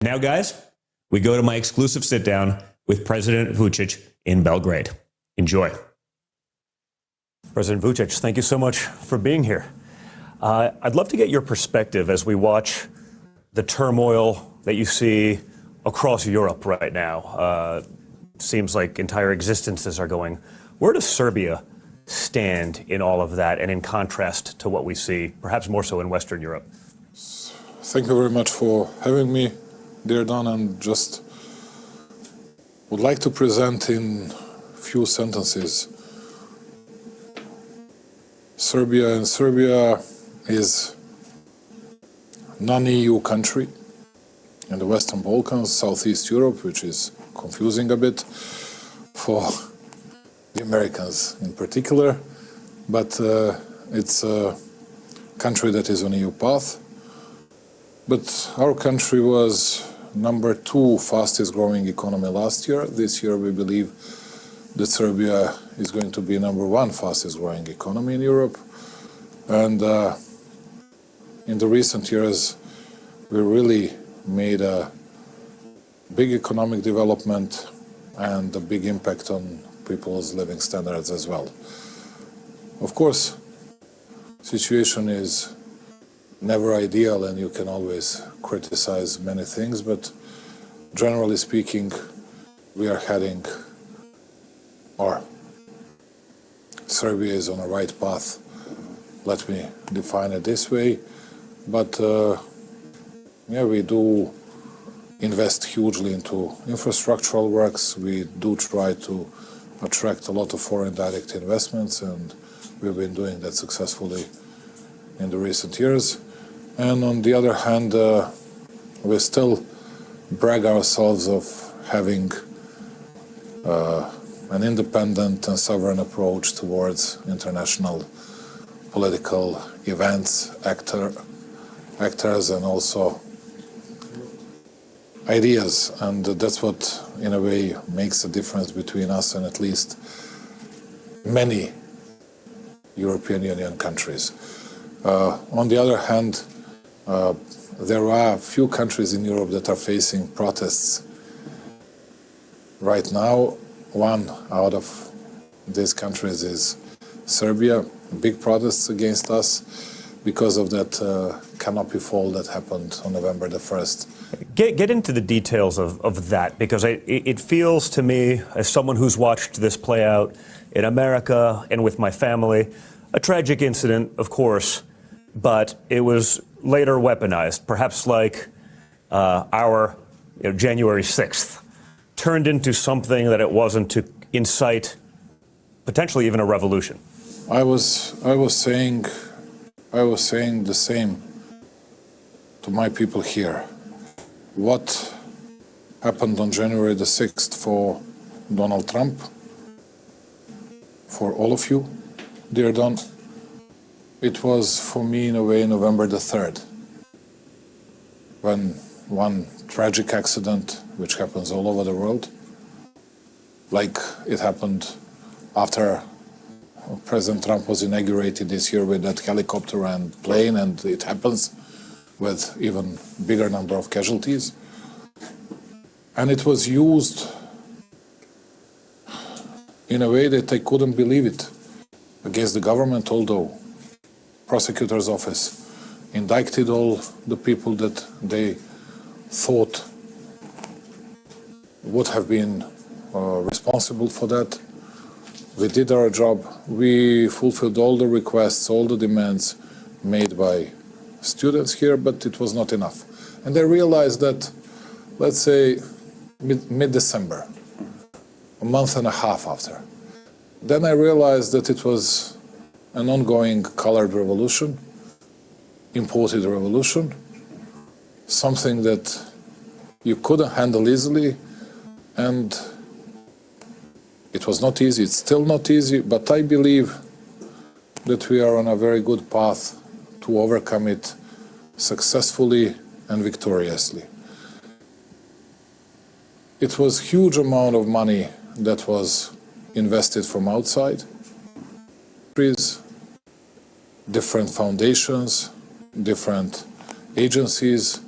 Now, guys, we go to my exclusive sit-down with President Vучić in Belgrade. Enjoy. President Vучić, thank you so much for being here. I'd love to get your perspective as we watch the turmoil that you see across Europe right now. Seems like entire existences are going. Where does Serbia stand in all of that and in contrast to what we see, perhaps more so in Western Europe? Thank you very much for having me, dear Don, and just would like to present in few sentences. Serbia is non-EU country in the Western Balkans, Southeast Europe, which is confusing a bit for the Americans in particular, but it's a country that is on EU path. But our country was #2 fastest growing economy last year. This year we believe that Serbia is going to be #1 fastest growing economy in Europe. And in the recent years we really made a big economic development and a big impact on people's living standards as well. Of course, situation is never ideal and you can always criticize many things, but generally speaking, we are heading, or Serbia is on a right path. Let me define it this way. But yeah, we do invest hugely into infrastructural works. We do try to attract a lot of foreign direct investments, and we've been doing that successfully in the recent years. And on the other hand, we still brag ourselves of having an independent and sovereign approach towards international political events, actors, and also ideas. And that's what, in a way, makes a difference between us and at least many European Union countries. On the other hand, there are a few countries in Europe that are facing protests right now. One out of these countries is Serbia. Big protests against us because of that canopy fall that happened on November the 1st. Get into the details of that, because it feels to me, as someone who's watched this play out in America and with my family, a tragic incident, of course, but it was later weaponized, perhaps like our January 6th, turned into something that it wasn't, to incite potentially even a revolution. I was saying the same to my people here. What happened on January the 6th for Donald Trump, for all of you, dear Don, it was for me in a way November the 3rd, when one tragic accident, which happens all over the world, like it happened after President Trump was inaugurated this year with that helicopter and plane, and it happens with even bigger number of casualties. And it was used in a way that I couldn't believe it against the government, although prosecutor's office indicted all the people that they thought would have been responsible for that. We did our job. We fulfilled all the requests, all the demands made by students here, but it was not enough. And I realized that, let's say, mid-December, a month and a half after, then I realized that it was an ongoing colored revolution, imported revolution, something that you couldn't handle easily, and it was not easy. It's still not easy, but I believe that we are on a very good path to overcome it successfully and victoriously. It was a huge amount of money that was invested from outside. Different foundations, different agencies,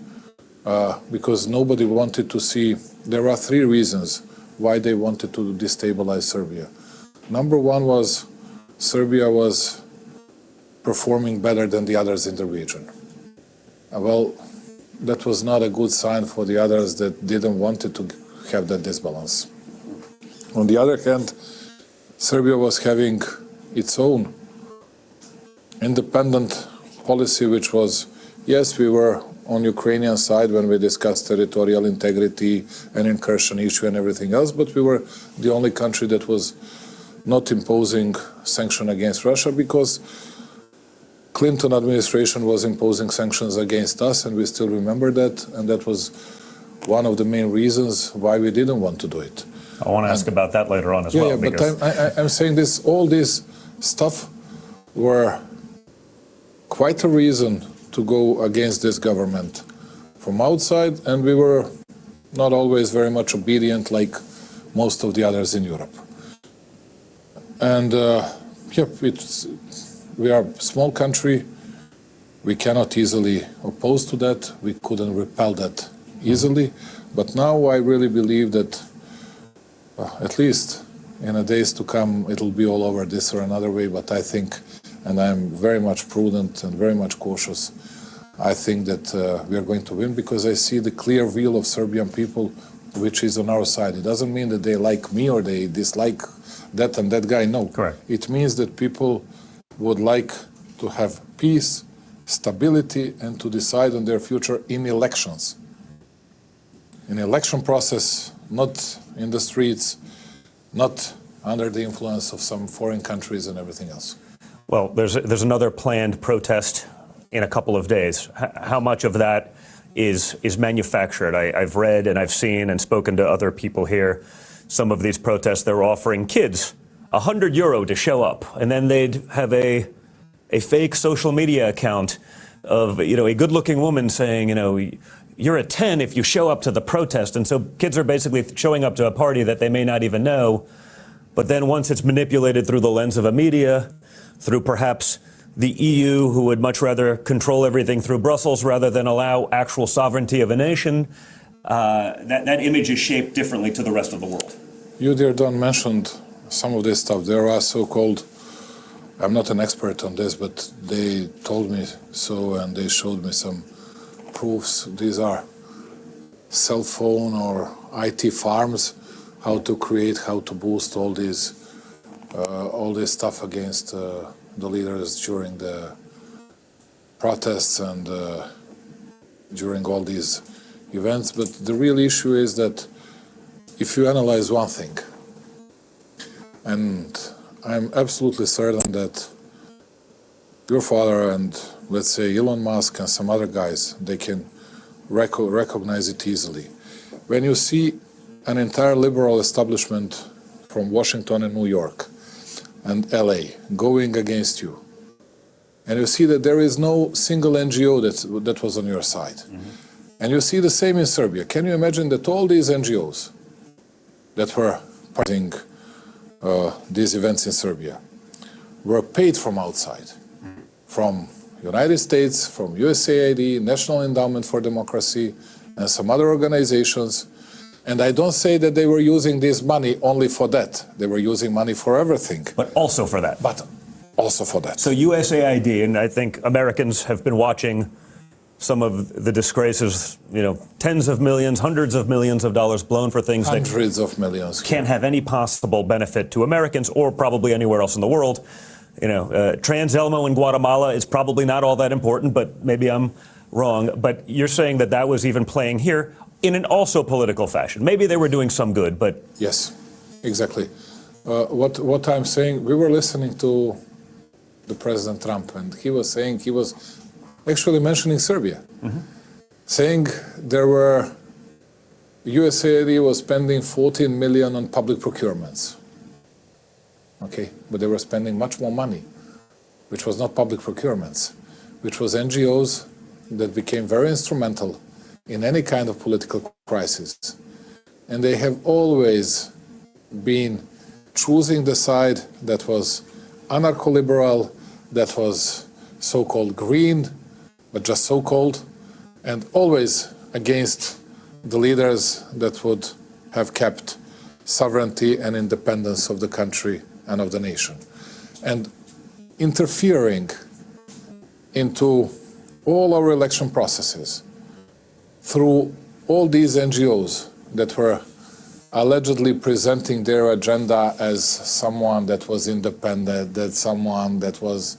because nobody wanted to see. There are three reasons why they wanted to destabilize Serbia. Number one was Serbia was performing better than the others in the region. Well, that was not a good sign for the others that didn't want it to have that disbalance. On the other hand, Serbia was having its own independent policy, which was, yes, we were on Ukrainian side when we discussed territorial integrity and incursion issue and everything else, but we were the only country that was not imposing sanction against Russia, because Clinton administration was imposing sanctions against us, and we still remember that, and that was one of the main reasons why we didn't want to do it. I want to ask about that later on as well. Yeah, because... but I'm saying this, all this stuff were quite a reason to go against this government from outside, and we were not always very much obedient like most of the others in Europe. And we are a small country, we cannot easily oppose to that, we couldn't repel that easily, but now I really believe that at least in the days to come it'll be all over this or another way, but I think, and I'm very much prudent and very much cautious, I think that we are going to win, because I see the clear will of Serbian people which is on our side. It doesn't mean that they like me or they dislike that and that guy, no. Correct. It means that people would like to have peace, stability, and to decide on their future in elections. In the election process, not in the streets, not under the influence of some foreign countries and everything else. Well, there's another planned protest in a couple of days. How much of that is manufactured? I've read and I've seen and spoken to other people here. Some of these protests, they're offering kids €100 to show up, and then they'd have a fake social media account of a good-looking woman saying, you're a 10 if you show up to the protest. And so kids are basically showing up to a party that they may not even know. But then once it's manipulated through the lens of a media, through perhaps the EU, who would much rather control everything through Brussels rather than allow actual sovereignty of a nation, that image is shaped differently to the rest of the world. You, dear Don, mentioned some of this stuff. There are so-called, I'm not an expert on this, but they told me so, and they showed me some proofs. These are cell phone or IT farms, how to create, how to boost all this stuff against the leaders during the protests and during all these events. But the real issue is that if you analyze one thing, and I'm absolutely certain that your father and, let's say, Elon Musk and some other guys, they can recognize it easily. When you see an entire liberal establishment from Washington and New York and LA going against you, and you see that there is no single NGO that was on your side, and you see the same in Serbia, can you imagine that all these NGOs that were participating these events in Serbia were paid from outside, from United States, from USAID, National Endowment for Democracy, and some other organizations. And I don't say that they were using this money only for that. They were using money for everything. But also for that. But also for that. So USAID, and I think Americans have been watching some of the disgraces, tens of millions, hundreds of millions of dollars blown for things hundreds of millions can't have any possible benefit to Americans or probably anywhere else in the world. Trans Elmo in Guatemala is probably not all that important, but maybe I'm wrong. But you're saying that was even playing here in an also political fashion. Maybe they were doing some good, but... Yes, exactly. What I'm saying, we were listening to the President Trump, and he was saying, he was actually mentioning Serbia, saying there were, USAID was spending 14 million on public procurements. Okay, but they were spending much more money, which was not public procurements, which was NGOs that became very instrumental in any kind of political crisis. And they have always been choosing the side that was anarcho-liberal, that was so-called green, but just so-called, and always against the leaders that would have kept sovereignty and independence of the country and of the nation. And interfering into all our election processes through all these NGOs that were allegedly presenting their agenda as someone that was independent, that someone that was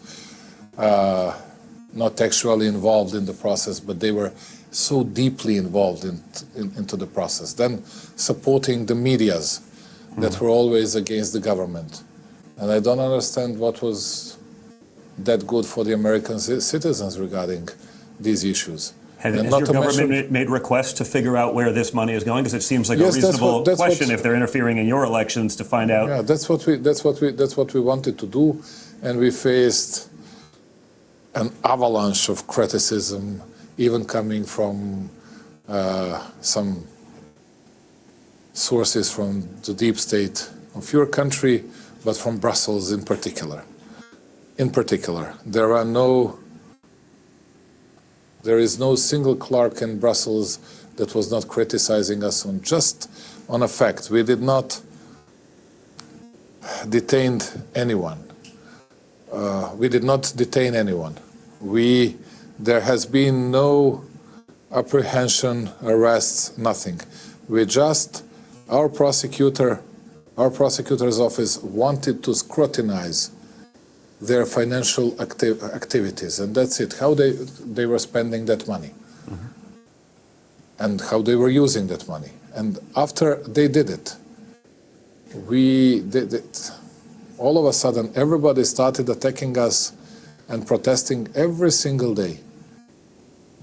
not actually involved in the process, but they were so deeply involved into the process. Then supporting the medias that were always against the government. And I don't understand what was that good for the American citizens regarding these issues. Has your government made requests to figure out where this money is going? Because it seems like a reasonable question if they're interfering in your elections to find out. Yeah, that's what we wanted to do, and we faced an avalanche of criticism, even coming from some sources from the deep state of your country, but from Brussels in particular. In particular, there is no single clerk in Brussels that was not criticizing us on a fact. We did not detain anyone. There has been no apprehension, arrests, nothing. Our prosecutor's office wanted to scrutinize their financial activities, and that's it, how they were spending that money, and how they were using that money. And after they did it, all of a sudden everybody started attacking us and protesting every single day.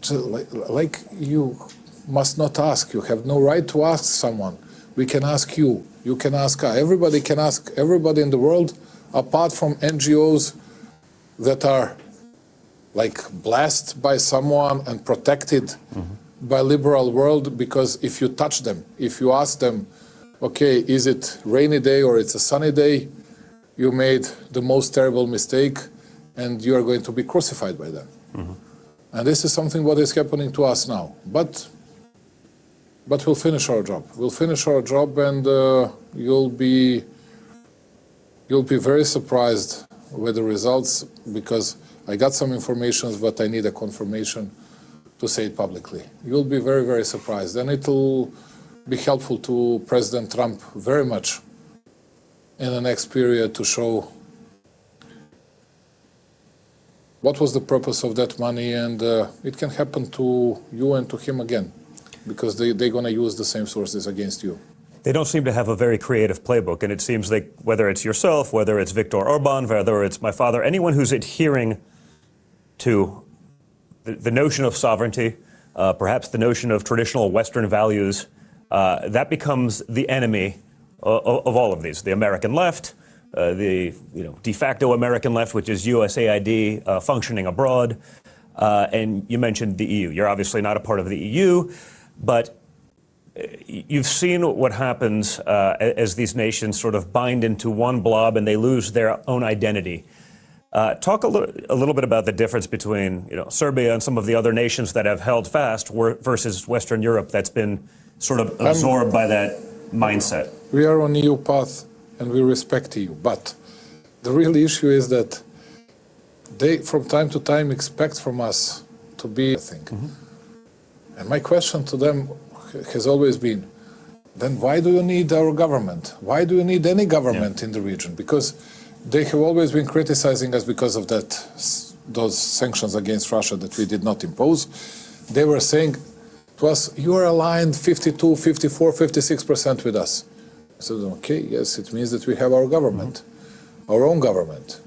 Like you must not ask, you have no right to ask someone. We can ask you, you can ask us, everybody can ask everybody in the world, apart from NGOs that are like blessed by someone and protected by liberal world, because if you touch them, if you ask them, okay, is it rainy day or it's a sunny day, you made the most terrible mistake and you are going to be crucified by them. And this is something what is happening to us now. But we'll finish our job. We'll finish our job, and you'll be very surprised with the results, because I got some information, but I need a confirmation to say it publicly. You'll be very, very surprised, and it'll be helpful to President Trump very much in the next period to show what was the purpose of that money, and it can happen to you and to him again, because they're going to use the same sources against you. They don't seem to have a very creative playbook, and it seems like whether it's yourself, whether it's Viktor Orban, whether it's my father, anyone who's adhering to the notion of sovereignty, perhaps the notion of traditional Western values, that becomes the enemy of all of these. The American left, the de facto American left, which is USAID functioning abroad, and you mentioned the EU. You're obviously not a part of the EU, but you've seen what happens as these nations sort of bind into one blob and they lose their own identity. Talk a little bit about the difference between Serbia and some of the other nations that have held fast versus Western Europe that's been sort of absorbed by that mindset. We are on EU path and we respect EU, but the real issue is that they from time to time expect from us to be, I think. And my question to them has always been, then why do you need our government? Why do you need any government in the region? Because they have always been criticizing us because of those sanctions against Russia that we did not impose. They were saying to us, you are aligned 52, 54, 56% with us. I said, okay, yes, it means that we have our government, our own government,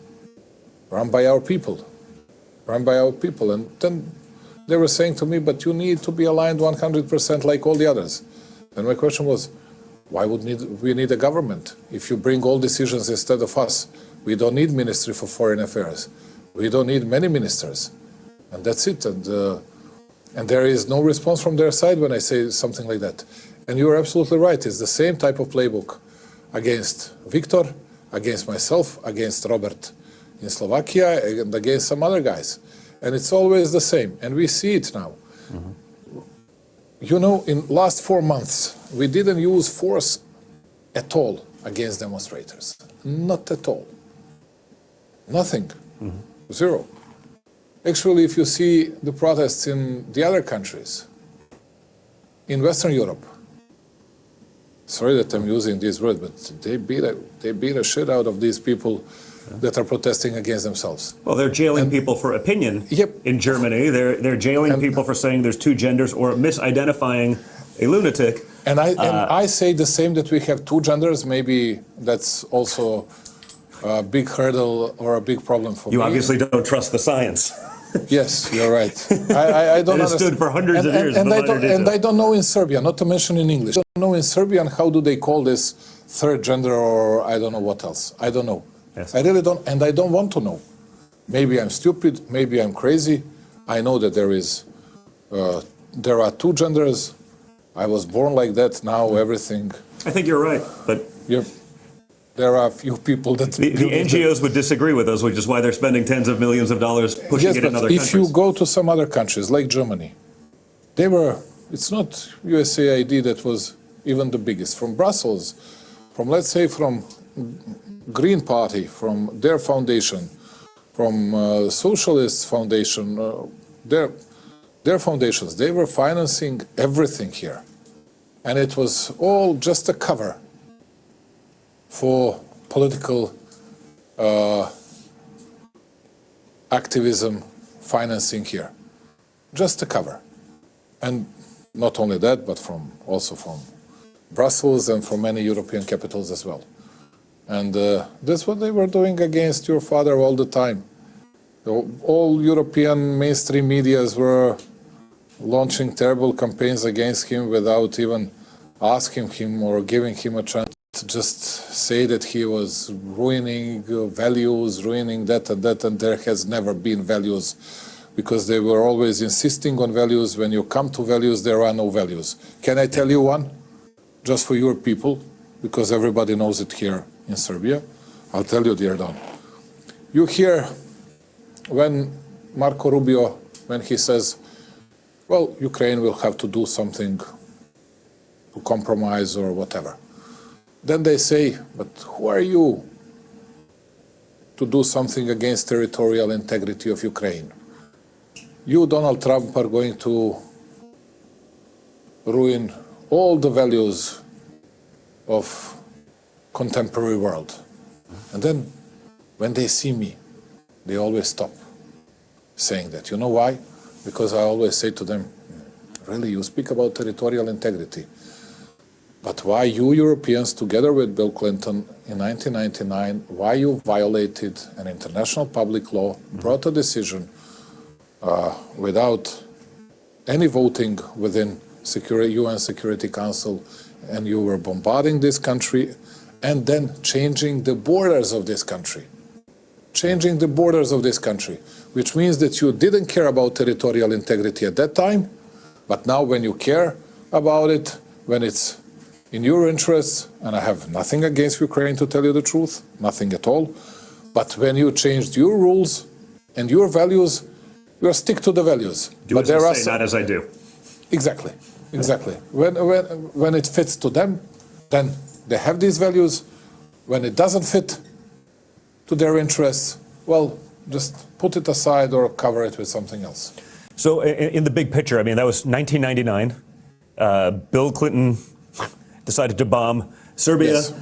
run by our people. And then they were saying to me, but you need to be aligned 100% like all the others. And my question was, why would we need a government? If you bring all decisions instead of us, we don't need Ministry for Foreign Affairs. We don't need many ministers. And that's it. And there is no response from their side when I say something like that. And you're absolutely right. It's the same type of playbook against Viktor, against myself, against Robert in Slovakia, and against some other guys. And it's always the same. And we see it now. you know, in last 4 months, we didn't use force at all against demonstrators. Not at all. Nothing. Zero. Actually, if you see the protests in the other countries, in Western Europe, sorry that I'm using this word, but they beat a shit out of these people that are protesting against themselves. Well, they're jailing people for opinion. Yep. In Germany, they're jailing people for saying there's two genders or misidentifying a lunatic. And I say the same, that we have two genders. Maybe that's also a big hurdle or a big problem for me. You obviously don't trust the science. Yes, you're right. I don't understand. It stood for hundreds of years. And I don't know in Serbia, not to mention in English. I don't know in Serbian how do they call this third gender, or I don't know what else. I don't know. Yes. I really don't, and I don't want to know. Maybe I'm stupid, maybe I'm crazy. I know that there are two genders. I was born like that. Now everything. I think you're right, but there are a few people that the NGOs would disagree with us, which is why they're spending tens of millions of dollars pushing it in other countries. If you go to some other countries like Germany, it's not USAID that was even the biggest. From Brussels, from let's say from Green Party, from their foundation, from Socialist Foundation, their foundations, they were financing everything here. And it was all just a cover for political activism financing here. Just a cover. And not only that, but also from Brussels and from many European capitals as well. And that's what they were doing against your father all the time. All European mainstream medias were launching terrible campaigns against him without even asking him or giving him a chance to just say that he was ruining values, ruining that and that, and there has never been values, because they were always insisting on values. When you come to values, there are no values. Can I tell you one? Just for your people, because everybody knows it here in Serbia. I'll tell you, dear Don. You hear when Marco Rubio, when he says, well, Ukraine will have to do something to compromise or whatever. Then they say, but who are you to do something against territorial integrity of Ukraine? You, Donald Trump, are going to ruin all the values of contemporary world. And then when they see me, they always stop saying that. You know why? Because I always say to them, really, you speak about territorial integrity, but why you Europeans, together with Bill Clinton in 1999, why you violated an international public law, brought a decision without any voting within UN Security Council, and you were bombarding this country and then changing the borders of this country. Changing the borders of this country, which means that you didn't care about territorial integrity at that time, but now when you care about it, when it's in your interests, and I have nothing against Ukraine, to tell you the truth, nothing at all, but when you changed your rules and your values, you stick to the values. Do as I say, not as I do. Exactly, exactly. When it fits to them, then they have these values. When it doesn't fit to their interests, well, just put it aside or cover it with something else. So in the big picture, I mean, that was 1999. Bill Clinton decided to bomb Serbia, Yes.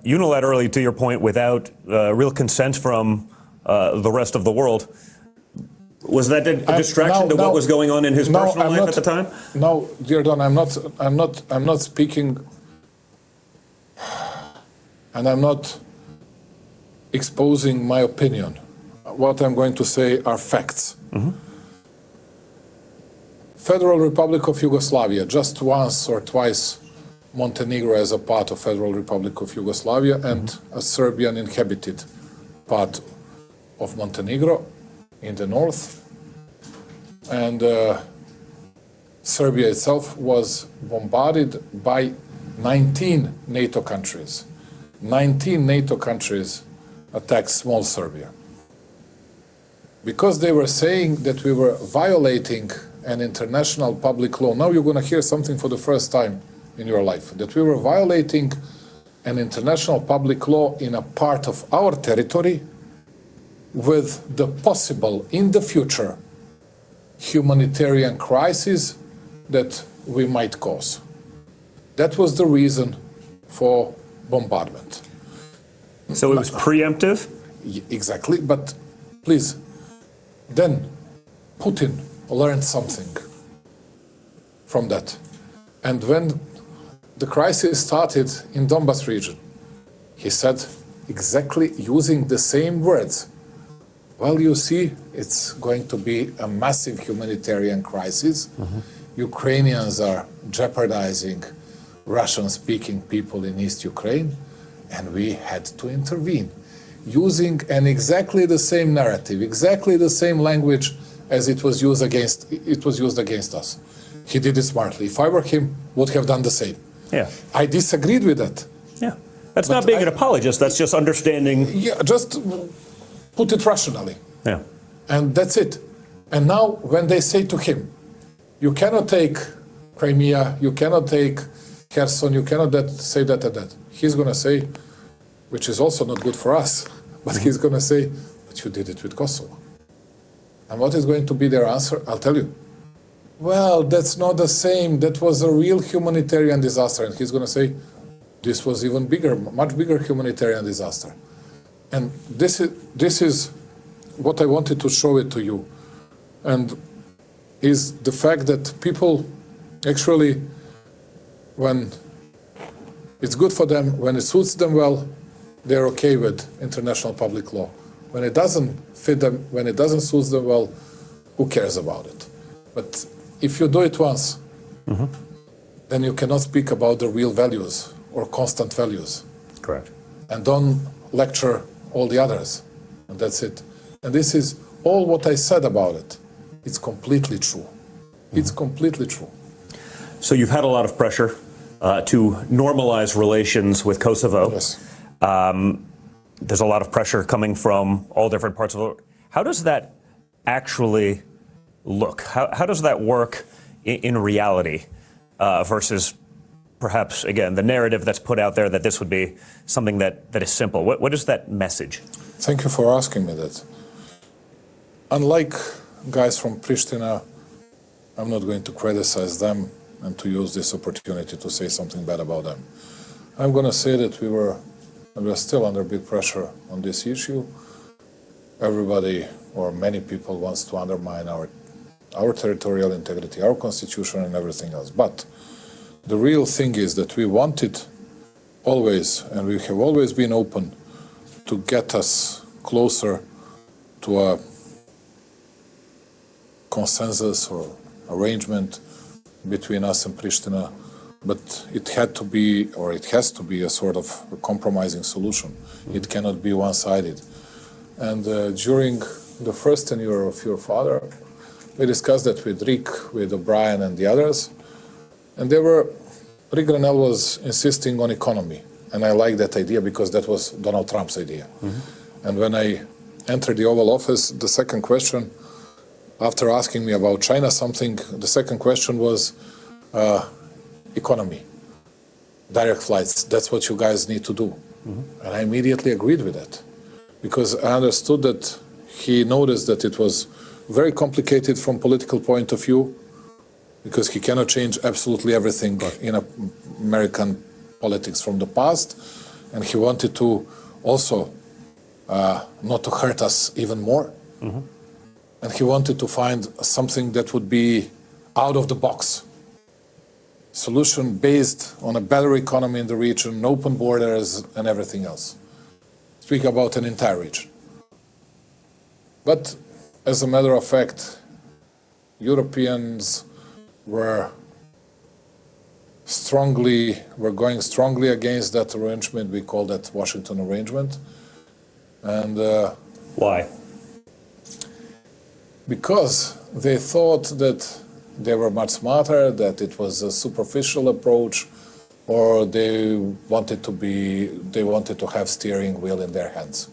Unilaterally, to your point, without real consent from the rest of the world. Was that a distraction to what was going on in his personal life at the time? No, dear Don, I'm not speaking, and I'm not exposing my opinion. What I'm going to say are facts. Federal Republic of Yugoslavia, just once or twice Montenegro as a part of Federal Republic of Yugoslavia, and a Serbian inhabited part of Montenegro in the north. And Serbia itself was bombarded by 19 NATO countries. 19 NATO countries attacked small Serbia. Because they were saying that we were violating an international public law. Now you're going to hear something for the first time in your life, that we were violating an international public law in a part of our territory with the possible, in the future, humanitarian crisis that we might cause. That was the reason for bombardment. So it was preemptive? Exactly, but please, then Putin learned something from that. And when the crisis started in Donbas region, he said exactly using the same words. Well, you see, it's going to be a massive humanitarian crisis. Ukrainians are jeopardizing Russian-speaking people in East Ukraine, and we had to intervene using exactly the same narrative, exactly the same language as it was used against us. He did it smartly. If I were him, would have done the same. Yeah. I disagreed with that. Yeah. That's not being an apologist, that's just understanding. Yeah, just put it rationally. Yeah. And that's it. And now when they say to him, you cannot take Crimea, you cannot take Kherson, you cannot say that and that. He's going to say, which is also not good for us, but he's going to say, but you did it with Kosovo. And what is going to be their answer? I'll tell you. Well, that's not the same. That was a real humanitarian disaster. And he's going to say, this was even bigger, much bigger humanitarian disaster. And this is what I wanted to show it to you. And is the fact that people actually, when it's good for them, when it suits them well, they're okay with international public law. When it doesn't fit them, when it doesn't suit them well, who cares about it? But if you do it once, then you cannot speak about the real values or constant values. Correct. And don't lecture all the others. And that's it. And this is all what I said about it. It's completely true. It's completely true. So you've had a lot of pressure to normalize relations with Kosovo. Yes. There's a lot of pressure coming from all different parts of the world. How does that actually look? How does that work in reality versus perhaps, again, the narrative that's put out there that this would be something that is simple? What is that message? Thank you for asking me that. Unlike guys from Pristina, I'm not going to criticize them and to use this opportunity to say something bad about them. I'm going to say that we are still under big pressure on this issue. Everybody, or many people, wants to undermine our territorial integrity, our constitution and everything else. But the real thing is that we wanted always, and we have always been open to get us closer to a consensus or arrangement between us and Pristina, but it had to be, or it has to be, a sort of a compromising solution. It cannot be one-sided. And during the first tenure of your father, we discussed that with Rick, with O'Brien and the others, and Rick Grenell was insisting on economy, and I like that idea because that was Donald Trump's idea. And when I entered the Oval Office, the second question, after asking me about China something, the second question was economy, direct flights, that's what you guys need to do. And I immediately agreed with that, because I understood that he noticed that it was very complicated from political point of view, because he cannot change absolutely everything in American politics from the past, and he wanted to also not to hurt us even more. And he wanted to find something that would be out of the box. Solution based on a better economy in the region, open borders and everything else. Speak about an entire region. But as a matter of fact, Europeans were going strongly against that arrangement. We call that Washington arrangement. And why? Because they thought that they were much smarter, that it was a superficial approach, or they wanted to have steering wheel in their hands.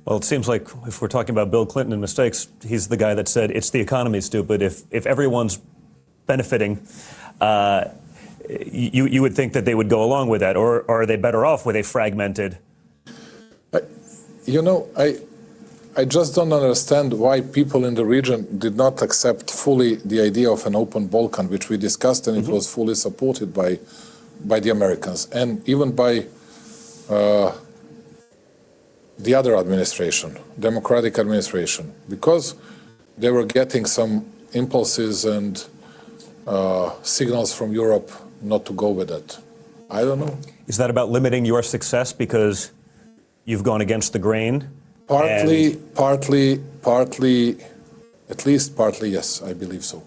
Well, it seems like if we're talking about Bill Clinton and mistakes, he's the guy that said it's the economy, stupid. If everyone's benefiting, you would think that they would go along with that, or are they better off with a fragmented? I just don't understand why people in the region did not accept fully the idea of an open Balkan, which we discussed, and it was fully supported by the Americans and even by the other administration, democratic administration, because they were getting some impulses and signals from Europe not to go with it. I don't know. Is that about limiting your success because you've gone against the grain? Partly, at least partly, yes, I believe so.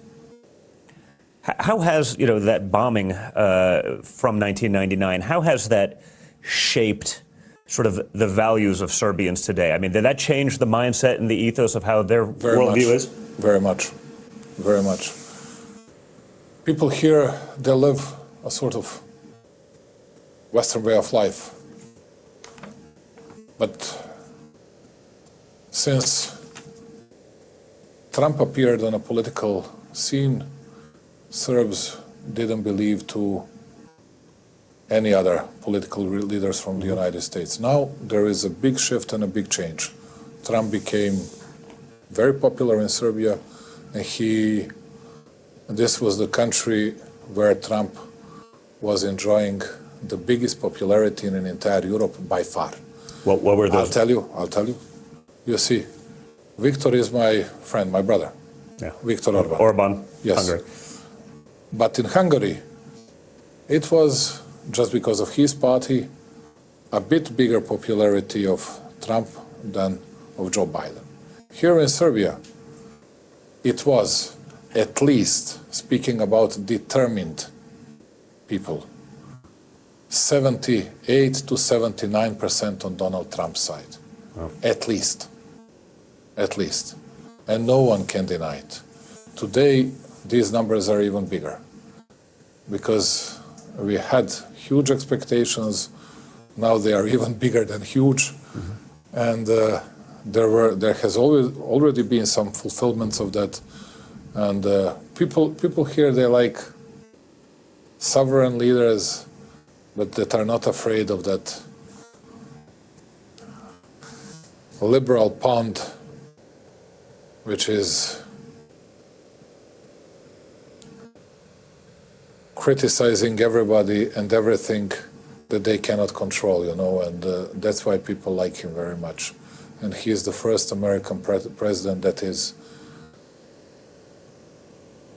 How has, that bombing from 1999, how has that shaped sort of the values of Serbians today? I mean, did that change the mindset and the ethos of how their worldview is? Very much, very much. People here, they live a sort of Western way of life. But since Trump appeared on a political scene, Serbs didn't believe to any other political leaders from the United States. Now there is a big shift and a big change. Trump became very popular in Serbia, and this was the country where Trump was enjoying the biggest popularity in entire Europe by far. What were those? I'll tell you. You see, Viktor is my friend, my brother. Yeah. Viktor Orban. Orban, yes. Hungary. But in Hungary, it was, just because of his party, a bit bigger popularity of Trump than of Joe Biden. Here in Serbia, it was, at least, speaking about determined people, 78 to 79% on Donald Trump's side. Oh. At least. And no one can deny it. Today, these numbers are even bigger, because we had huge expectations. Now they are even bigger than huge. And there has already been some fulfillments of that. And people here, they like sovereign leaders, but that are not afraid of that liberal pond, which is criticizing everybody and everything that they cannot control, and that's why people like him very much. And he is the first American president that is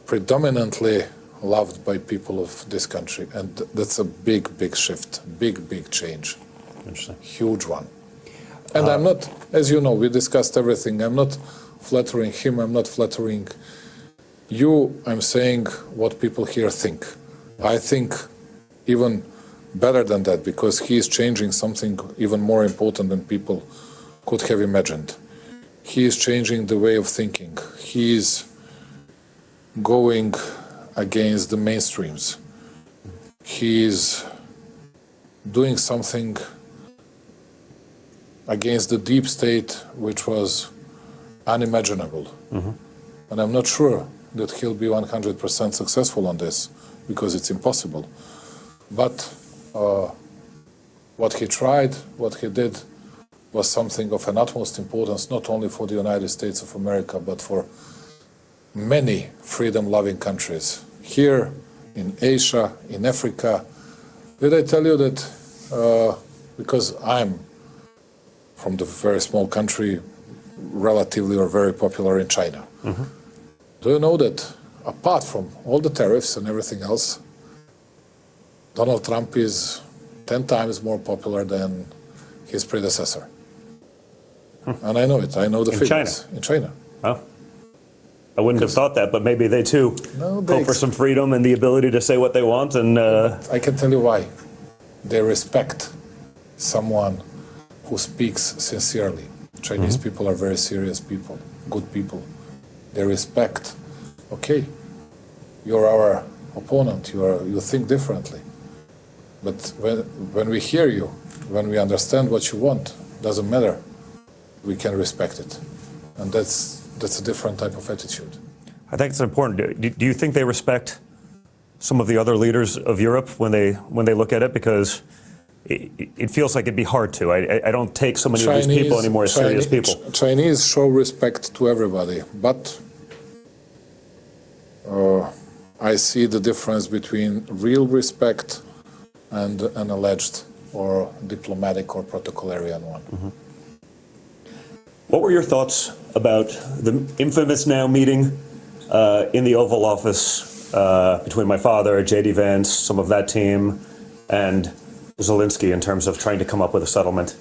predominantly loved by people of this country, and that's a big shift, big change. Interesting. Huge one. And I'm not, as you know, we discussed everything. I'm not flattering him, I'm not flattering you. I'm saying what people here think. I think even better than that, because he is changing something even more important than people could have imagined. He is changing the way of thinking. He is going against the mainstreams. He is doing something against the deep state, which was unimaginable. And I'm not sure that he'll be 100% successful on this, because it's impossible. But what he tried, what he did, was something of an utmost importance, not only for the United States of America, but for many freedom-loving countries. Here, in Asia, in Africa. Did I tell you that, because I'm from the very small country, relatively or very popular in China. Do you know that apart from all the tariffs and everything else, Donald Trump is 10 times more popular than his predecessor? And I know it, I know the figures. In China. Oh. I wouldn't have thought that, but maybe they too hope for some freedom and the ability to say what they want. And I can tell you why. They respect someone who speaks sincerely. Chinese people are very serious people, good people. They respect, okay, you're our opponent, you think differently. But when we hear you, when we understand what you want, doesn't matter we can respect it. And that's a different type of attitude. I think it's important. Do you think they respect some of the other leaders of Europe when they look at it? Because it feels like it'd be hard to. I don't take so many of these people anymore as serious people. Chinese show respect to everybody, but I see the difference between real respect and an alleged or diplomatic or protocolarian one. Mm-hmm. What were your thoughts about the infamous now meeting in the Oval Office between my father, J.D. Vance, some of that team, and Zelensky in terms of trying to come up with a settlement?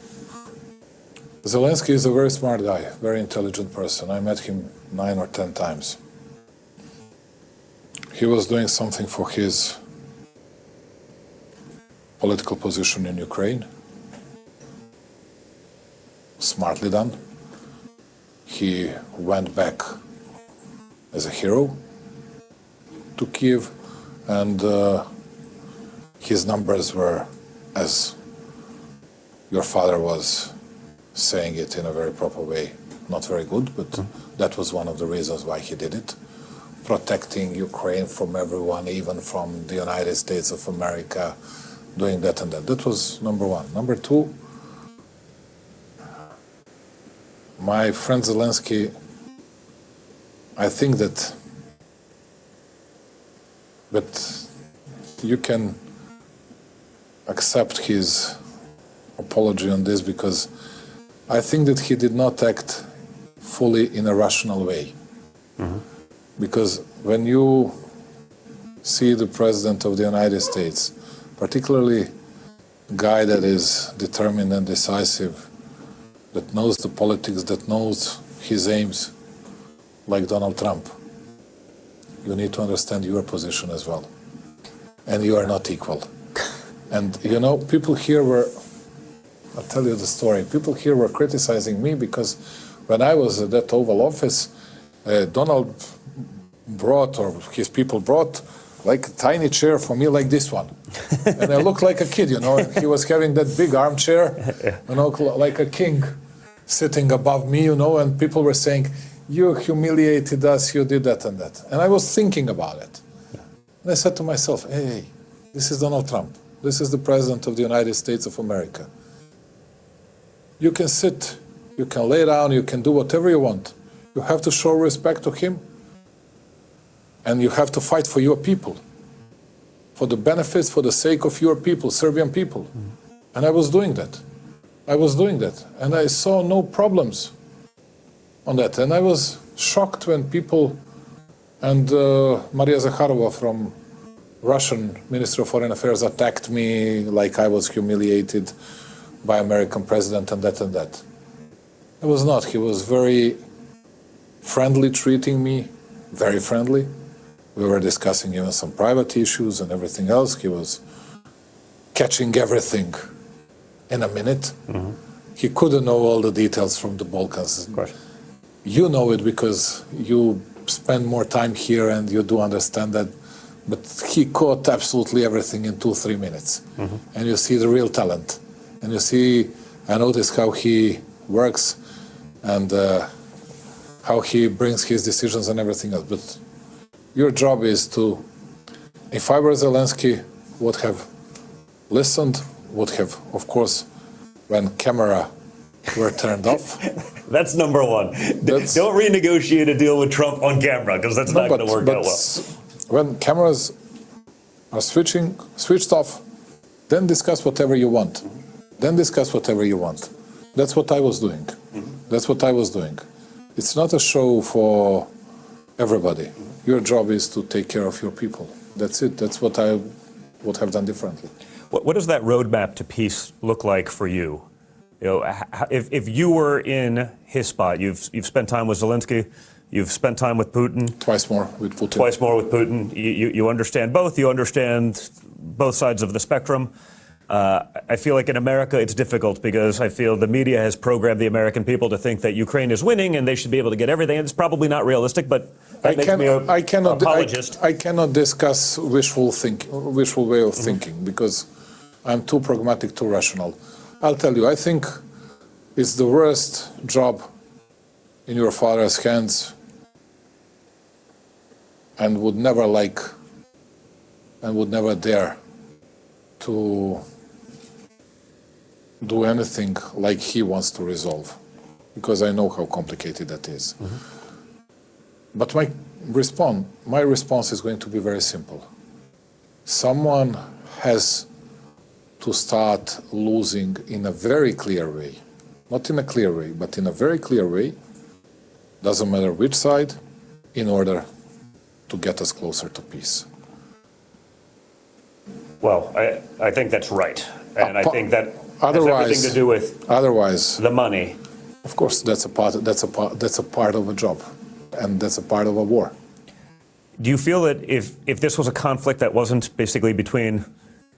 Zelensky is a very smart guy, very intelligent person. I met him 9 or 10 times. He was doing something for his political position in Ukraine. Smartly done. He went back as a hero to Kiev, and his numbers were, as your father was saying it in a very proper way, not very good, but that was one of the reasons why he did it. Protecting Ukraine from everyone, even from the United States of America, doing that and that. That was number one. Number two, my friend Zelensky, I think that you can accept his apology on this, because I think that he did not act fully in a rational way. Mm-hmm. Because when you see the President of the United States, particularly a guy that is determined and decisive, that knows the politics, that knows his aims, like Donald Trump, you need to understand your position as well. And you are not equal. And you know, people here were, I'll tell you the story, people here were criticizing me because when I was at that Oval Office, Donald brought, or his people brought, like a tiny chair for me like this one. And I looked like a kid, you know, he was having that big armchair, you know, like a king sitting above me, you know, and people were saying, you humiliated us, you did that and that. And I was thinking about it. And I said to myself, hey, this is Donald Trump. This is the President of the United States of America. You can sit, you can lay down, you can do whatever you want. You have to show respect to him, and you have to fight for your people, for the benefits, for the sake of your people, Serbian people. And I was doing that. I was doing that. And I saw no problems on that. And I was shocked when people, and Maria Zakharova from Russian Ministry of Foreign Affairs attacked me like I was humiliated by American president and that and that. It was not. He was very friendly treating me, very friendly. We were discussing even some private issues and everything else. He was catching everything in a minute. Mm-hmm. He couldn't know all the details from the Balkans. Of course. You know it because you spend more time here and you do understand that. But he caught absolutely everything in 2-3 minutes. Mm-hmm. And you see the real talent. And you see, I notice how he works and how he brings his decisions and everything else. But your job is to, if I were Zelensky, would have listened, would have, of course, when camera were turned off. That's number one. Don't renegotiate a deal with Trump on camera, because that's not going to work out well. When cameras are switched off, then discuss whatever you want. Then discuss whatever you want. That's what I was doing. That's what I was doing. It's not a show for everybody. Your job is to take care of your people. That's it. That's what I would have done differently. What does that roadmap to peace look like for you? You know, if you were in his spot, you've spent time with Zelensky, you've spent time with Putin. Twice more with Putin. Twice more with Putin. You understand both. You understand both sides of the spectrum. I feel like in America it's difficult because I feel the media has programmed the American people to think that Ukraine is winning and they should be able to get everything. It's probably not realistic, but that makes me an apologist. I cannot discuss wishful way of thinking because I'm too pragmatic, too rational. I'll tell you, I think it's the worst job in your father's hands and would never like and would never dare to do anything like he wants to resolve, because I know how complicated that is. But my response is going to be very simple. Someone has to start losing in a very clear way. Not in a clear way, but in a very clear way, doesn't matter which side, in order to get us closer to peace. Well, I think that's right. And I think that has everything to do with the money. Of course, that's a part of a job, and that's a part of a war. Do you feel that if this was a conflict that wasn't basically between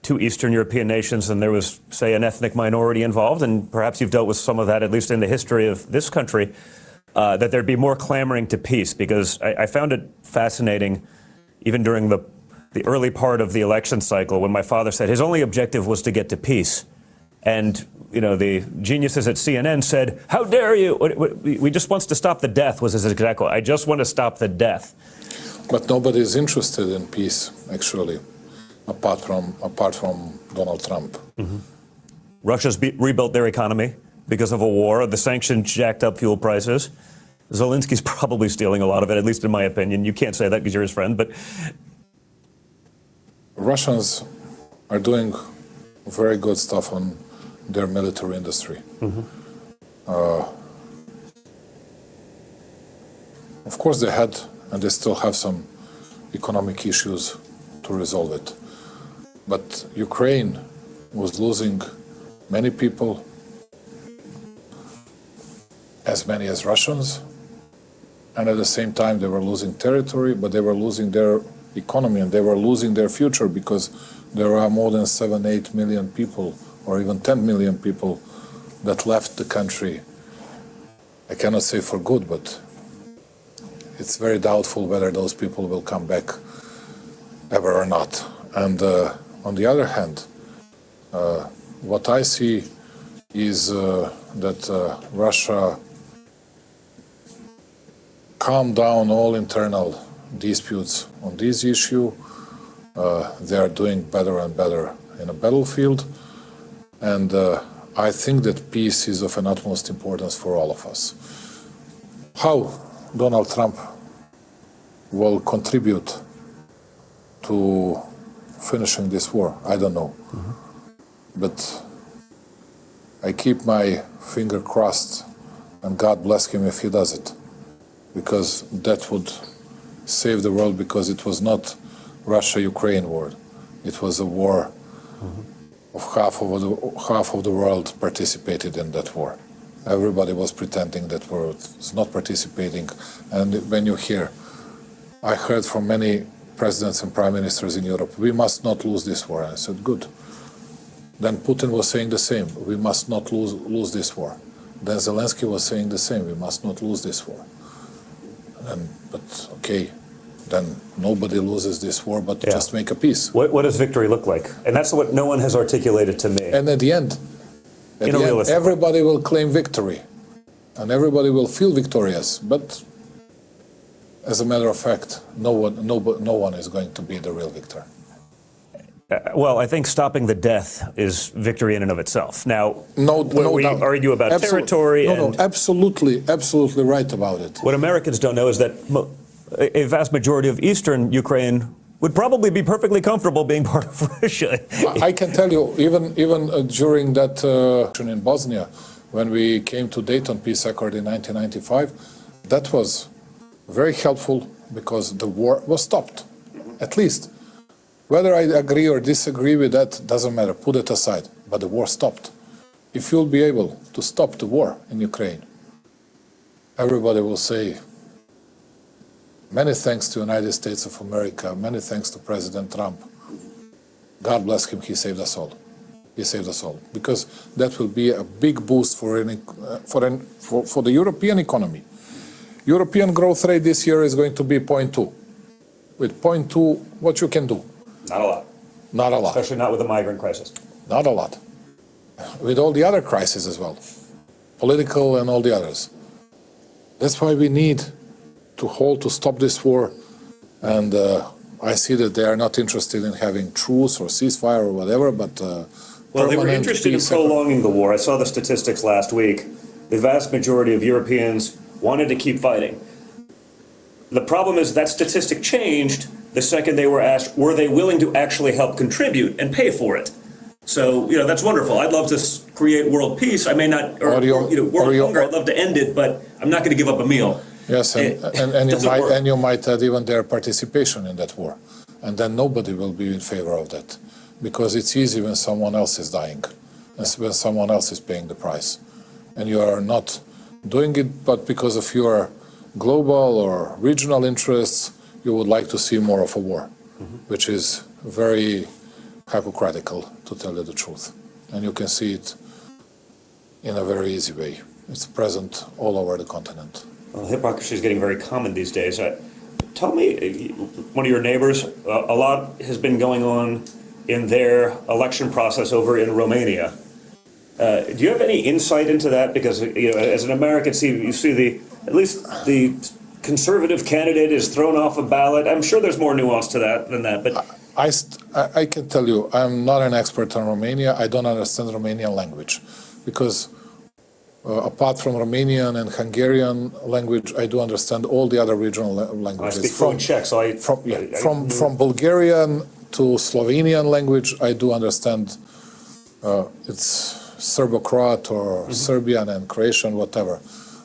two Eastern European nations and there was, say, an ethnic minority involved, and perhaps you've dealt with some of that, at least in the history of this country, that there'd be more clamoring to peace? Because I found it fascinating, even during the early part of the election cycle, when my father said his only objective was to get to peace. And, you know, the geniuses at CNN said, "How dare you? We just wants to stop the death," was his exact quote. "I just want to stop the death." But nobody is interested in peace, actually, apart from Donald Trump. Russia's rebuilt their economy because of a war. The sanctions jacked up fuel prices. Zelensky's probably stealing a lot of it, at least in my opinion. You can't say that because you're his friend, but Russians are doing very good stuff on their military industry. Of course, they had, and they still have, some economic issues to resolve it. But Ukraine was losing many people, as many as Russians, and at the same time they were losing territory, but they were losing their economy and they were losing their future, because there are more than 7-8 million people, or even 10 million people, that left the country. I cannot say for good, but it's very doubtful whether those people will come back ever or not. And on the other hand, what I see is that Russia calmed down all internal disputes on this issue. They are doing better and better in a battlefield, and I think that peace is of an utmost importance for all of us. How Donald Trump will contribute to finishing this war, I don't know. But I keep my finger crossed, and God bless him if he does it, because that would save the world, because it was not Russia-Ukraine war. It was a war of half of the world participated in that war. Everybody was pretending that world was not participating. And when you hear, I heard from many presidents and prime ministers in Europe, we must not lose this war. And I said, good. Then Putin was saying the same, we must not lose this war. Then Zelensky was saying the same, we must not lose this war. But okay, then nobody loses this war, but just make a peace. What does victory look like? And that's what no one has articulated to me. And at the end, everybody will claim victory, and everybody will feel victorious. But as a matter of fact, no one is going to be the real victor. Well, I think stopping the death is victory in and of itself. Now, we argue about territory. Absolutely right about it. What Americans don't know is that a vast majority of Eastern Ukraine would probably be perfectly comfortable being part of Russia. I can tell you, even during that in Bosnia, when we came to Dayton Peace Accord in 1995, that was very helpful, because the war was stopped, at least. Whether I agree or disagree with that doesn't matter, put it aside, but the war stopped. If you'll be able to stop the war in Ukraine, everybody will say, many thanks to the United States of America, many thanks to President Trump. God bless him, he saved us all. He saved us all. Because that will be a big boost for the European economy. European growth rate this year is going to be 0.2. With 0.2, what you can do? Not a lot. Not a lot. Especially not with the migrant crisis. Not a lot. With all the other crises as well. political and all the others. That's why we need to stop this war, and I see that they are not interested in having truce or ceasefire or whatever, but well, they were interested in prolonging the war. I saw the statistics last week. The vast majority of Europeans wanted to keep fighting. The problem is that statistic changed the second they were asked, were they willing to actually help contribute and pay for it? So, that's wonderful. I'd love to create world peace. I may not, or world hunger. I'd love to end it, but I'm not going to give up a meal. Yes, and you might add even their participation in that war. And then nobody will be in favor of that. Because it's easy when someone else is dying, and when someone else is paying the price. And you are not doing it, but because of your global or regional interests, you would like to see more of a war, which is very hypocritical, to tell you the truth. And you can see it in a very easy way. It's present all over the continent. Well, hypocrisy is getting very common these days. Tell me, one of your neighbors, a lot has been going on in their election process over in Romania. Do you have any insight into that? Because as an American, you see at least the conservative candidate is thrown off a ballot. I'm sure there's more nuance to that than that, but I can tell you, I'm not an expert on Romania. I don't understand Romanian language, because apart from Romanian and Hungarian language, I do understand all the other regional languages. I speak fluent Czech, so from Bulgarian to Slovenian language, I do understand. It's Serbo-Croat or Serbian and Croatian, whatever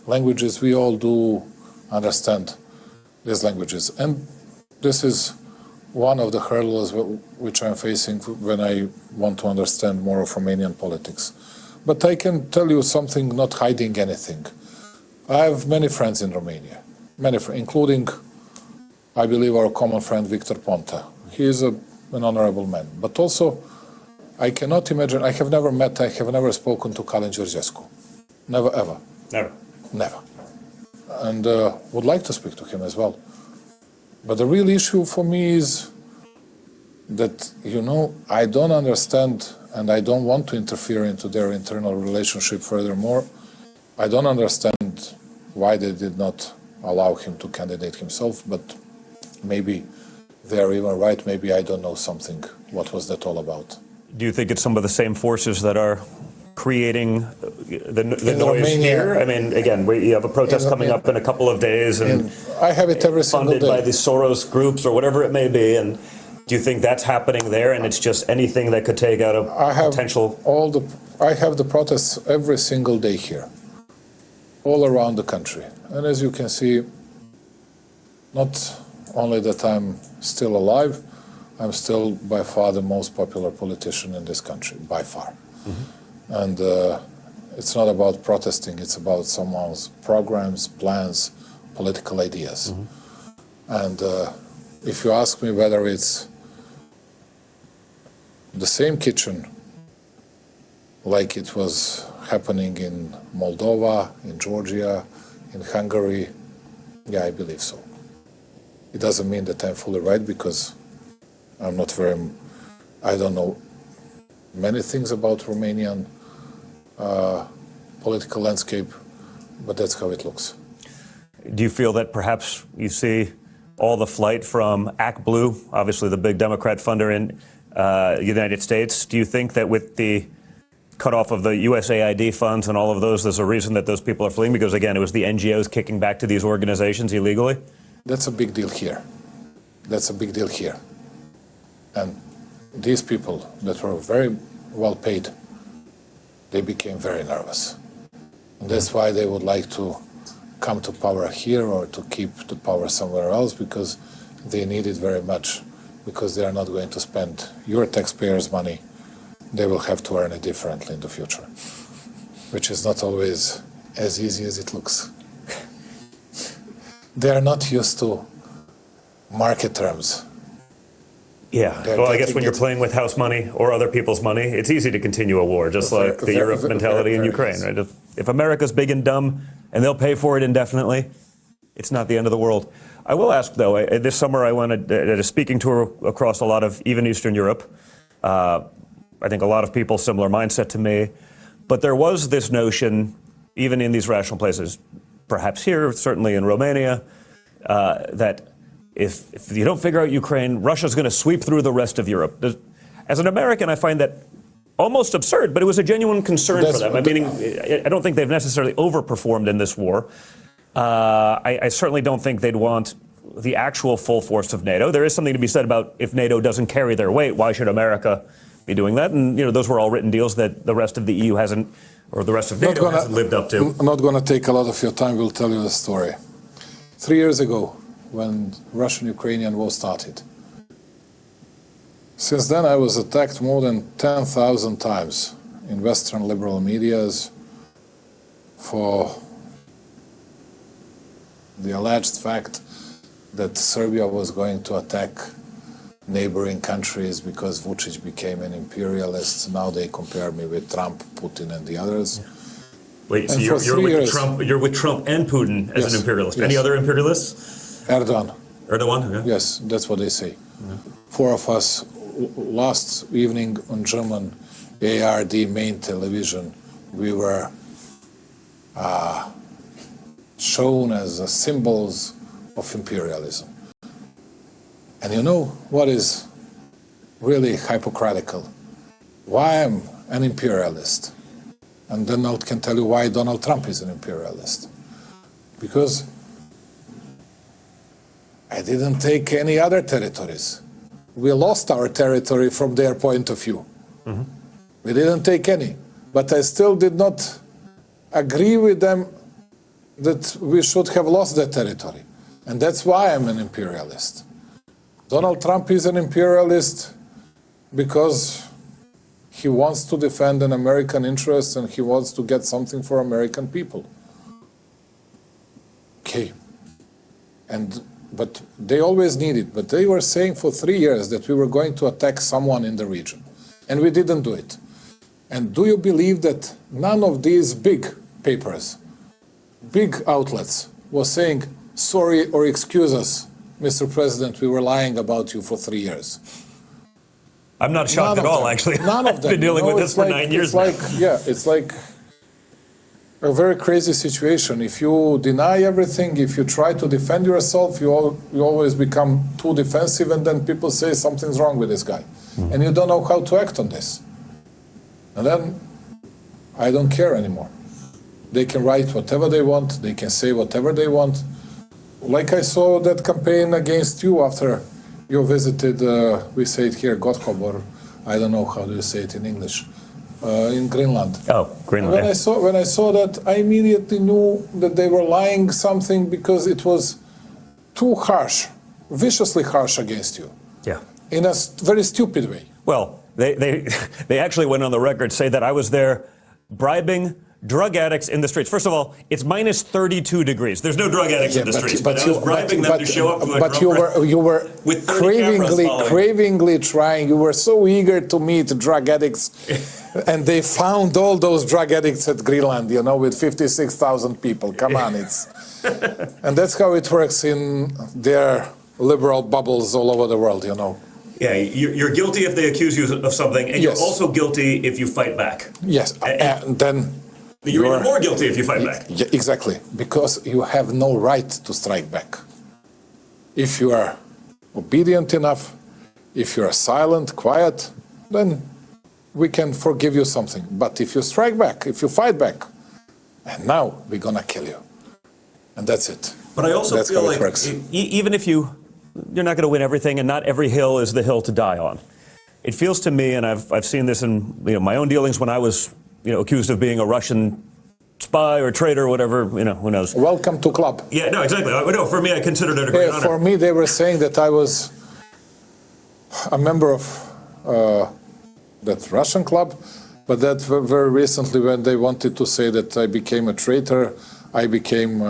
languages. We all do understand these languages, and this is one of the hurdles which I'm facing when I want to understand more of Romanian politics. But I can tell you something, not hiding anything. I have many friends in Romania, including, I believe, our common friend Victor Ponta. He is an honorable man. But also, I cannot imagine, I have never spoken to Calin Georgescu. Never, ever. Never. And would like to speak to him as well. But the real issue for me is that, I don't understand, and I don't want to interfere into their internal relationship furthermore. I don't understand why they did not allow him to candidate himself, but maybe they are even right. Maybe I don't know something. What was that all about? Do you think it's some of the same forces that are creating the noise Romania, here? I mean, again, you have a protest coming up in a couple of days, and I have it every single day. Funded by the Soros groups or whatever it may be. And do you think that's happening there, and it's just anything that could take out a potential? I have the protests every single day here, all around the country. And as you can see, not only that I'm still alive, I'm still by far the most popular politician in this country, by far. And it's not about protesting, it's about someone's programs, plans, political ideas. And if you ask me whether it's the same kitchen like it was happening in Moldova, in Georgia, in Hungary, yeah, I believe so. It doesn't mean that I'm fully right, because I don't know many things about Romanian political landscape, but that's how it looks. Do you feel that perhaps you see all the flight from ActBlue, obviously the big Democrat funder in the United States? Do you think that with the cutoff of the USAID funds and all of those, there's a reason that those people are fleeing? Because again, it was the NGOs kicking back to these organizations illegally? That's a big deal here. That's a big deal here. And these people that were very well paid, they became very nervous. And that's why they would like to come to power here or to keep the power somewhere else, because they need it very much, because they are not going to spend your taxpayers' money. They will have to earn it differently in the future, which is not always as easy as it looks. They are not used to market terms. Yeah, well, I guess when you're playing with house money or other people's money, it's easy to continue a war, just like the Europe mentality in Ukraine, right? If America's big and dumb and they'll pay for it indefinitely, it's not the end of the world. I will ask, though, this summer I went at a speaking tour across a lot of even Eastern Europe. I think a lot of people, similar mindset to me. But there was this notion even in these rational places, perhaps here, certainly in Romania, that if you don't figure out Ukraine, Russia's going to sweep through the rest of Europe. As an American, I find that almost absurd, but it was a genuine concern for them. I don't think they've necessarily overperformed in this war. I certainly don't think they'd want the actual full force of NATO. There is something to be said about if NATO doesn't carry their weight, why should America be doing that? And those were all written deals that the rest of the EU hasn't, or the rest of NATO hasn't lived up to. I'm not going to take a lot of your time. We'll tell you the story. 3 years ago, when Russian-Ukrainian war started, since then I was attacked more than 10,000 times in Western liberal medias for the alleged fact that Serbia was going to attack neighboring countries because Vучić became an imperialist. Now they compare me with Trump, Putin, and the others. Wait, so you're with Trump and Putin as an imperialist. Yes. Any other imperialists? Erdogan. Erdogan? Okay. Yes, that's what they say. Yeah. 4 of us last evening on German ARD main television, we were shown as symbols of imperialism. And you know what is really hypocritical? Why I'm an imperialist? And Donald can tell you why Donald Trump is an imperialist. Because I didn't take any other territories. We lost our territory from their point of view. Mm-hmm. We didn't take any. But I still did not agree with them that we should have lost that territory. And that's why I'm an imperialist. Donald Trump is an imperialist because he wants to defend an American interest and he wants to get something for American people. Okay. But they always need it. But they were saying for 3 years that we were going to attack someone in the region. And we didn't do it. And do you believe that none of these big papers, big outlets, was saying, sorry or excuse us, Mr. President, we were lying about you for 3 years? I'm not shocked at all, actually. None of them. I've been dealing with this for 9 years now. Yeah, it's like a very crazy situation. If you deny everything, if you try to defend yourself, you always become too defensive, and then people say something's wrong with this guy. Mm-hmm. And you don't know how to act on this. And then I don't care anymore. They can write whatever they want, they can say whatever they want. Like I saw that campaign against you after you visited, we say it here, Gothob, or I don't know how do you say it in English, in Greenland. Oh, Greenland. When I saw that, I immediately knew that they were lying something because it was too harsh, viciously harsh against you. Yeah. In a very stupid way. Well, they actually went on the record say that I was there bribing drug addicts in the streets. First of all, it's minus 32 degrees. There's no drug addicts in the streets. But I was bribing them to show up to a But you were cravingly trying. You were so eager to meet drug addicts. And they found all those drug addicts at Greenland, with 56,000 people. Come on, and that's how it works in their liberal bubbles all over the world, Yeah, you're guilty if they accuse you of something, and you're also guilty if you fight back. Yes, and then you're even more guilty if you fight back. Yeah, exactly, because you have no right to strike back. If you are obedient enough, if you are silent, quiet, then we can forgive you something. But if you strike back, if you fight back, and now we're gonna kill you, and that's it. But I also feel like even if you're not going to win everything, and not every hill is the hill to die on. It feels to me, and I've seen this in my own dealings when I was accused of being a Russian spy or traitor or whatever, who knows. Welcome to club. Yeah, no, exactly. No, for me, I considered it a great honor. For me, they were saying that I was a member of that Russian club, but that very recently when they wanted to say that I became a traitor, I became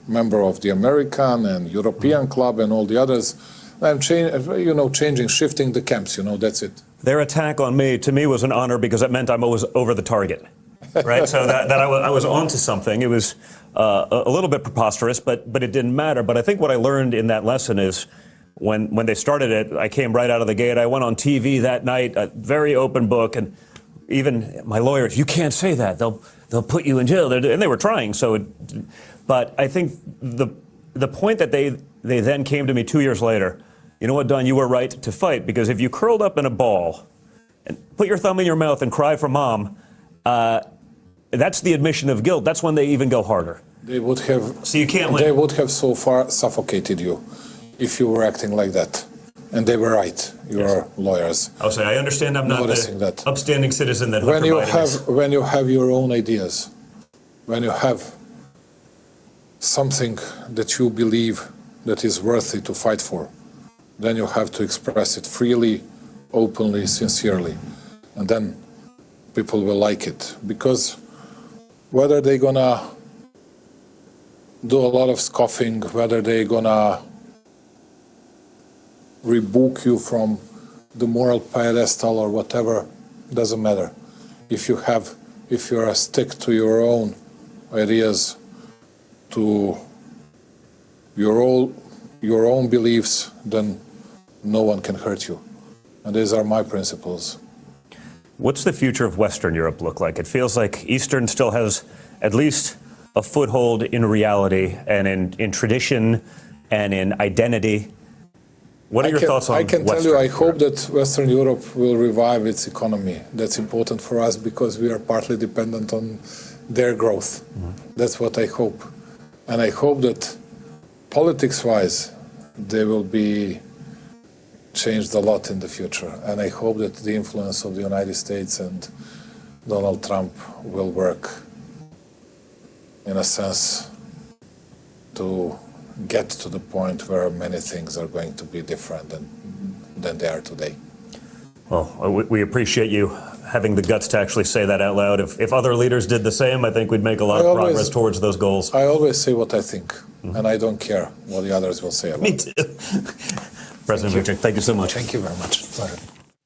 member of the American and European club and all the others. I'm changing, shifting the camps, that's it. Their attack on me, to me, was an honor because it meant I'm always over the target, right? So that I was onto something. It was a little bit preposterous, but it didn't matter. But I think what I learned in that lesson is when they started it, I came right out of the gate. I went on TV that night, a very open book, and even my lawyers, you can't say that. They'll put you in jail. And they were trying. But I think the point that they then came to me 2 years later, you know what, Don, you were right to fight, because if you curled up in a ball and put your thumb in your mouth and cry for mom, that's the admission of guilt. That's when they even go harder. They would have. So you can't win. They would have so far suffocated you if you were acting like that. And they were right, your lawyers. I'll say, I understand I'm not the upstanding citizen that Hunter Biden is. When you have your own ideas, when you have something that you believe that is worthy to fight for, then you have to express it freely, openly, sincerely. And then people will like it. Because whether they're gonna do a lot of scoffing, whether they're gonna rebuke you from the moral pedestal or whatever, doesn't matter. If you're a stick to your own ideas, to your own beliefs, then no one can hurt you. And these are my principles. What's the future of Western Europe look like? It feels like Eastern still has at least a foothold in reality and in tradition and in identity. What are your thoughts on Western Europe? I can tell you, I hope that Western Europe will revive its economy. That's important for us because we are partly dependent on their growth. Mm-hmm. That's what I hope. And I hope that politics-wise, they will be changed a lot in the future. And I hope that the influence of the United States and Donald Trump will work, in a sense, to get to the point where many things are going to be different than they are today. Well, we appreciate you having the guts to actually say that out loud. If other leaders did the same, I think we'd make a lot of progress towards those goals. I always say what I think, and I don't care what the others will say about it. Me too. President Vujicić, thank you so much. Thank you very much. Pleasure.